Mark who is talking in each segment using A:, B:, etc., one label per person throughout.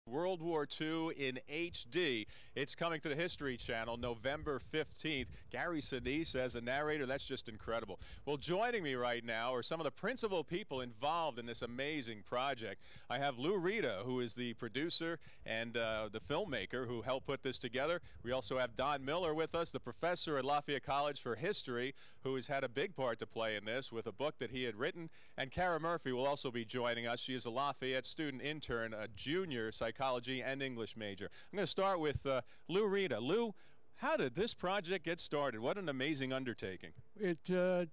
A: World War II in HD. It's coming to the History Channel November 15th. Gary Sinise as a narrator, that's just incredible. Well, joining me right now are some of the principal people involved in this amazing project. I have Lou Rita, who is the producer and the filmmaker who helped put this together. We also have Don Miller with us, the professor at Lafayette College for History, who has had a big part to play in this with a book that he had written. And Kara Murphy will also be joining us. She is a Lafayette student intern, a junior psychology and English major. I'm going to start with Lou Rita. Lou, how did this project get started? What an amazing undertaking.
B: It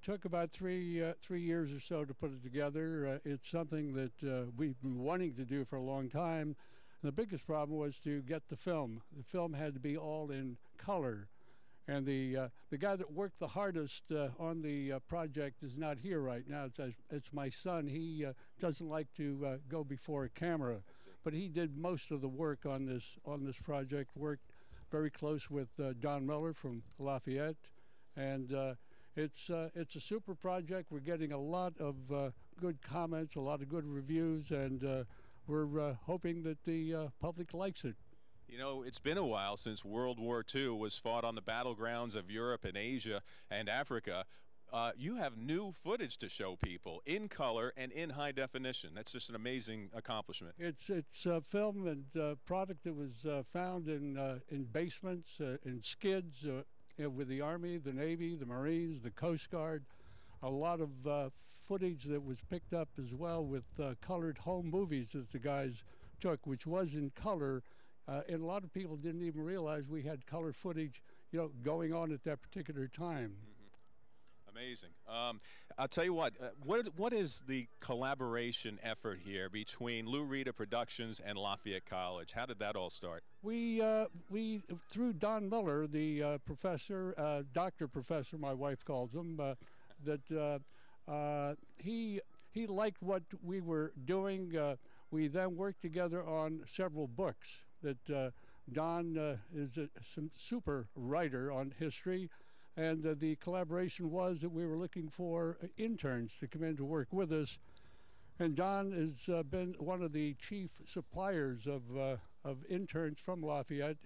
B: took about three years or so to put it together. It's something that we've been wanting to do for a long time. And the biggest problem was to get the film. The film had to be all in color. And the guy that worked the hardest on the project is not here right now. It's my son. He doesn't like to go before a camera, but he did most of the work on this project. Worked very close with Don Miller from Lafayette, and it's a super project. We're getting a lot of good comments, a lot of good reviews, and we're hoping that the public likes it.
A: You know, it's been a while since World War II was fought on the battlegrounds of Europe and Asia and Africa. You have new footage to show people in color and in high definition. That's just an amazing accomplishment.
B: It's a film and product that was found in basements, in skids, with the Army, the Navy, the Marines, the Coast Guard. A lot of footage that was picked up as well with colored home movies that the guys took, which was in color. And a lot of people didn't even realize we had color footage, going on at that particular time.
A: Mm-hmm. Amazing. I'll tell you what is the collaboration effort here between Lou Rita Productions and Lafayette College? How did that all start?
B: We through Don Miller, the professor, Dr. Professor, my wife calls him, that he liked what we were doing. We then worked together on several books that Don is a super writer on history, and the collaboration was that we were looking for interns to come in to work with us. And Don has been one of the chief suppliers of interns from Lafayette,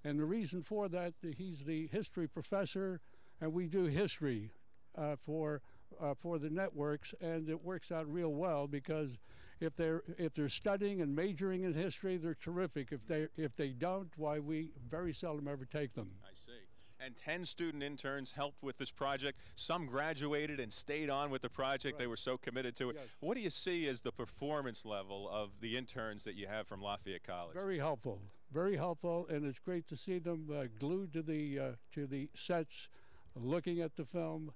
B: and the reason for that, he's the history professor, and we do history for the networks, and it works out real well because if they're studying and majoring in history, they're terrific. If they don't, why, we very seldom ever take them.
A: I see. And 10 student interns helped with this project. Some graduated and stayed on with the project. Right. They were so committed to it. Yes. What do you see as the performance level of the interns that you have from Lafayette College?
B: Very helpful, and it's great to see them glued to the sets, looking at the film,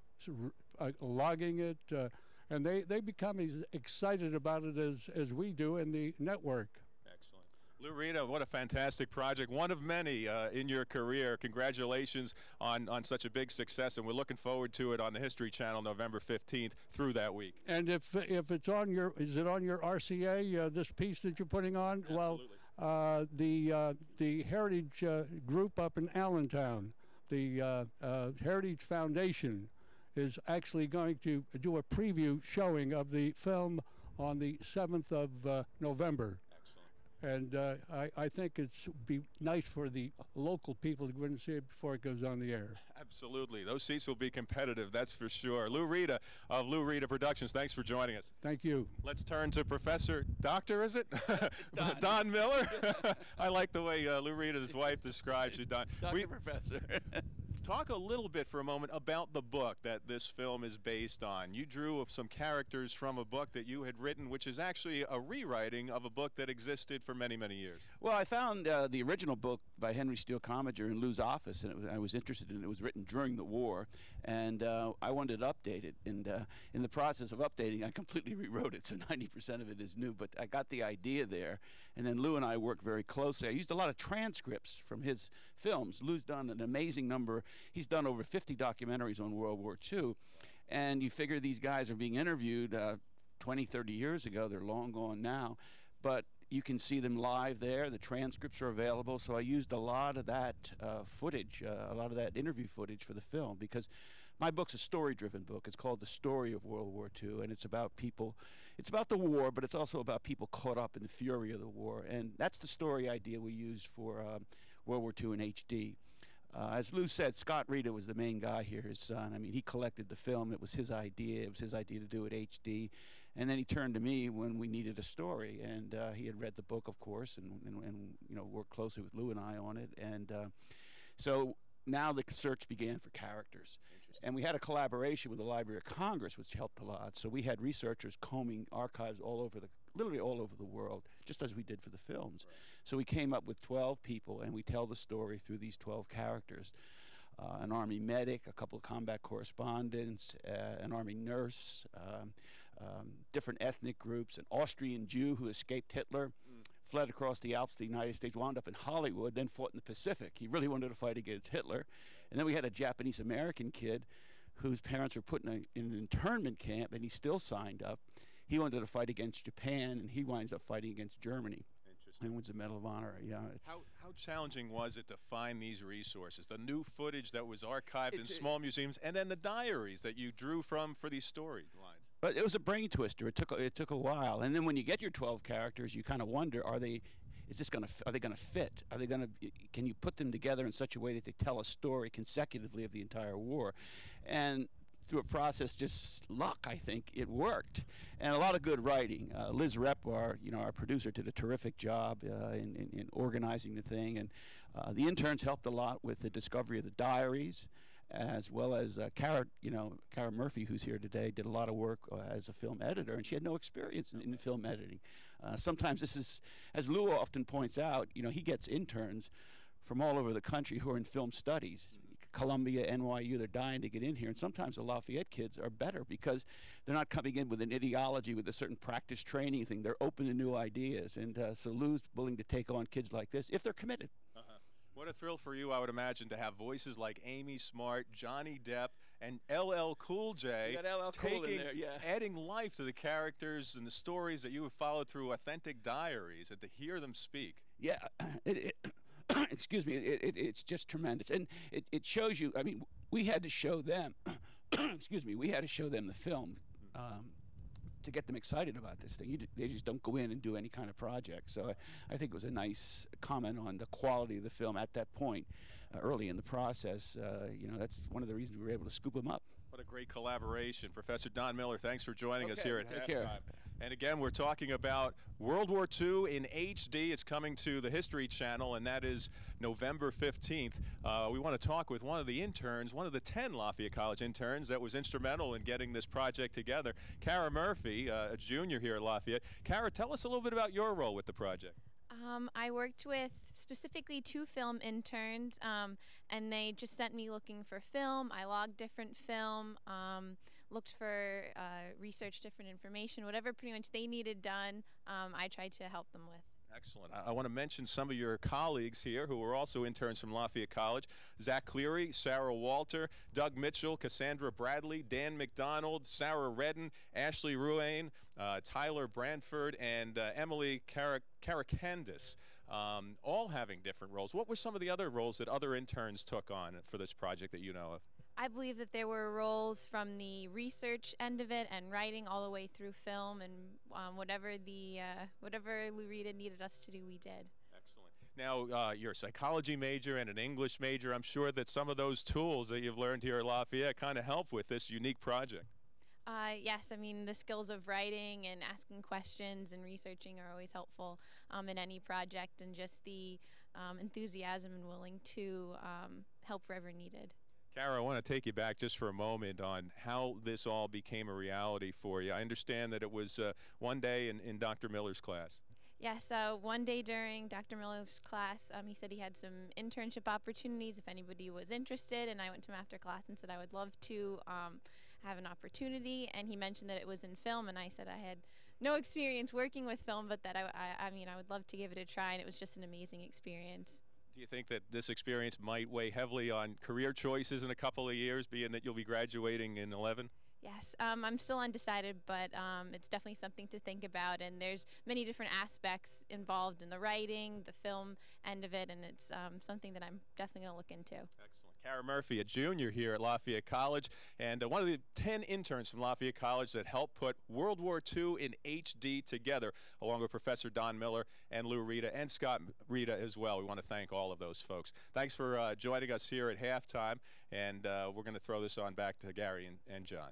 B: logging it, and they become as excited about it as we do in the network.
A: Excellent. Lou Rita, what a fantastic project. One of many in your career. Congratulations on such a big success, and we're looking forward to it on the History Channel November 15th through that week.
B: And if it's on is it on your RCA, this piece that you're putting on?
A: Absolutely.
B: Well, the Heritage group up in Allentown, the Heritage Foundation, is actually going to do a preview showing of the film on the 7th of November.
A: Excellent.
B: And I think it's be nice for the local people to go in and see it before it goes on the air.
A: Absolutely. Those seats will be competitive, that's for sure. Lou Rita of Lou Rita Productions, thanks for joining us.
B: Thank you.
A: Let's turn to Professor Doctor, is it? Don Miller. I like the way Lou Rita, his wife, describes you, Don.
C: Dr. Professor.
A: Talk a little bit for a moment about the book that this film is based on. You drew some characters from a book that you had written, which is actually a rewriting of a book that existed for many, many years.
C: Well, I found the original book by Henry Steele Commager in Lou's office, and I was interested in it. It was written during the war, and I wanted to update it. And in the process of updating, I completely rewrote it, so 90% of it is new. But I got the idea there, and then Lou and I worked very closely. I used a lot of transcripts from his films. Lou's done an amazing number. He's done over 50 documentaries on World War II, and you figure these guys are being interviewed 20, 30 years ago. They're long gone now, but you can see them live there. The transcripts are available, so I used a lot of that footage, a lot of that interview footage for the film, because my book's a story-driven book. It's called The Story of World War II, and it's about people it's about the war, but it's also about people caught up in the fury of the war. And that's the story idea we used for World War II in HD. As Lou said, Scott Rita was the main guy here, his son. I mean, he collected the film. It was his idea. It was his idea to do it HD. And then he turned to me when we needed a story. And he had read the book, of course, and you know, worked closely with Lou and I on it. And so now the search began for characters. And we had a collaboration with the Library of Congress, which helped a lot. So we had researchers combing archives literally all over the world, just as we did for the films. Right. So we came up with 12 people, and we tell the story through these 12 characters. An Army medic, a couple of combat correspondents, an Army nurse, different ethnic groups, an Austrian Jew who escaped Hitler, fled across the Alps to the United States, wound up in Hollywood, then fought in the Pacific. He really wanted to fight against Hitler. And then we had a Japanese-American kid whose parents were put in an internment camp, and he still signed up. He wanted to fight against Japan, and he winds up fighting against Germany. And wins the Medal of Honor. Yeah.
A: How challenging was it to find these resources, the new footage that was archived in small museums, and then the diaries that you drew from for these storylines?
C: But it was a brain twister. It took a while, and then when you get your 12 characters, you kind of wonder: are they going to fit? Can you put them together in such a way that they tell a story consecutively of the entire war? And through a process, just luck, I think, it worked. And a lot of good writing. Liz Repp, our producer, did a terrific job in organizing the thing. And the interns helped a lot with the discovery of the diaries, as well as Cara Murphy, who's here today, did a lot of work as a film editor, and she had no experience in film editing. Sometimes this is, as Lou often points out, he gets interns from all over the country who are in film studies. Columbia, NYU, they're dying to get in here. And sometimes the Lafayette kids are better because they're not coming in with an ideology, with a certain practice training thing. They're open to new ideas. And so Lou's willing to take on kids like this if they're committed.
A: What a thrill for you, I would imagine, to have voices like Amy Smart, Johnny Depp, and LL Cool J adding life to the characters and the stories that you have followed through authentic diaries, and to hear them speak.
C: Yeah, excuse me, it's just tremendous. And it shows you, I mean, we had to show them, excuse me, we had to show them the film to get them excited about this thing. They just don't go in and do any kind of project. So I think it was a nice comment on the quality of the film at that point, early in the process. That's one of the reasons we were able to scoop them up.
A: What a great collaboration. Professor Don Miller, thanks for joining us here at
C: Take care.
A: And again, we're talking about World War II in HD. It's coming to the History Channel, and that is November 15th. We want to talk with one of the interns, one of the 10 Lafayette College interns that was instrumental in getting this project together, Cara Murphy, a junior here at Lafayette. Cara, tell us a little bit about your role with the project.
D: I worked with specifically 2 film interns, and they just sent me looking for film. I logged different film, looked for research different information, whatever pretty much they needed done, I tried to help them with.
A: Excellent. I want to mention some of your colleagues here who are also interns from Lafayette College: Zach Cleary, Sarah Walter, Doug Mitchell, Cassandra Bradley, Dan McDonald, Sarah Redden, Ashley Ruane, Tyler Branford, and Emily Karakandis, all having different roles. What were some of the other roles that other interns took on for this project that you know of?
D: I believe that there were roles from the research end of it and writing all the way through film, and whatever Lou Rita needed us to do, we did.
A: Excellent. Now, you're a psychology major and an English major. I'm sure that some of those tools that you've learned here at Lafayette kind of help with this unique project.
D: Yes, I mean, the skills of writing and asking questions and researching are always helpful in any project, and just the enthusiasm and willing to help wherever needed.
A: Cara, I want to take you back just for a moment on how this all became a reality for you. I understand that it was one day in Dr. Miller's class.
D: Yes, one day during Dr. Miller's class, he said he had some internship opportunities if anybody was interested, and I went to him after class and said I would love to have an opportunity, and he mentioned that it was in film, and I said I had no experience working with film, but that I would love to give it a try, and it was just an amazing experience.
A: Do you think that this experience might weigh heavily on career choices in a couple of years, being that you'll be graduating in 11?
D: Yes, I'm still undecided, but it's definitely something to think about, and there's many different aspects involved in the writing, the film end of it, and it's something that I'm definitely going to look into.
A: Excellent. Kara Murphy, a junior here at Lafayette College, and one of the 10 interns from Lafayette College that helped put World War II in HD together, along with Professor Don Miller and Lou Rita and Scott Rita as well. We want to thank all of those folks. Thanks for joining us here at halftime, and we're going to throw this on back to Gary and John.